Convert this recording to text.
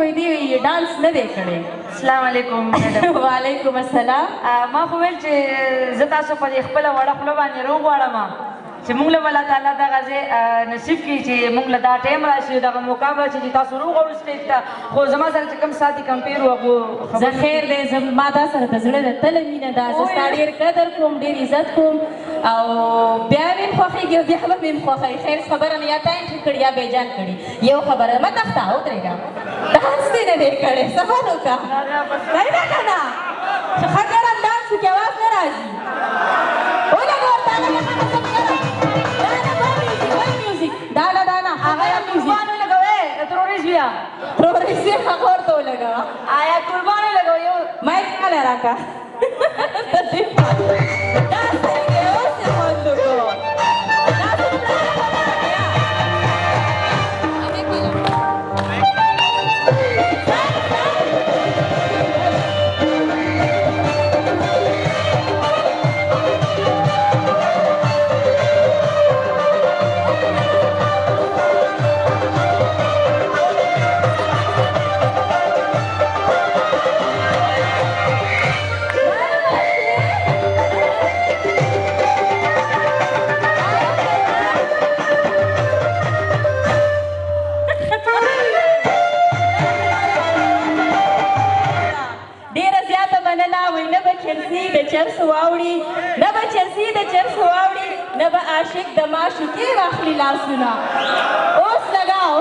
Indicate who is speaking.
Speaker 1: وای دی ډانس نه دی کړی.
Speaker 2: السلام علیکم.
Speaker 1: وعلیکم السلام.
Speaker 2: ما خو ویل چې زه تاسو په خپله وړه خوله باندې روغ غواړم چې موږ له الله تعالی دغه ځای نصیب کړي چې موږ له دا ټایم راشي دغه مقام راشي چې تاسو روغ وړو سټیج ته. خو زما سره چې کوم ساتي کمپیر و هغو
Speaker 1: زه خیر دی ما دا سره د زړه د تله مینه ده. زه ستا ډېر قدر کوم ډېر عزت کوم او بیا مې خوښېږي او بیا به مې خوښوي. خیر خبره نه یا تا انټري کړي یا بیجان کړي. یو خبره مه تخته ودرېږه ډانس دې نه دی کړی سفر وکړه دی نه که نه چې ښه ګرم ډانس وکړي اواز نه راځي. ولګه ورته دانا دانا
Speaker 2: هغه یا قربان ولګوئ تروریست بیا
Speaker 1: تروریست یې هغه ورته ولګوه
Speaker 2: یا قربان ولګوئ یو
Speaker 1: مایک کاله راکړه دا څنګه اوس یې خوند وکړو چرس واوړي نه به چرسي د چرس واوړي نه به عاشق د معشوقې واخلي لاسونه. اوس لګاو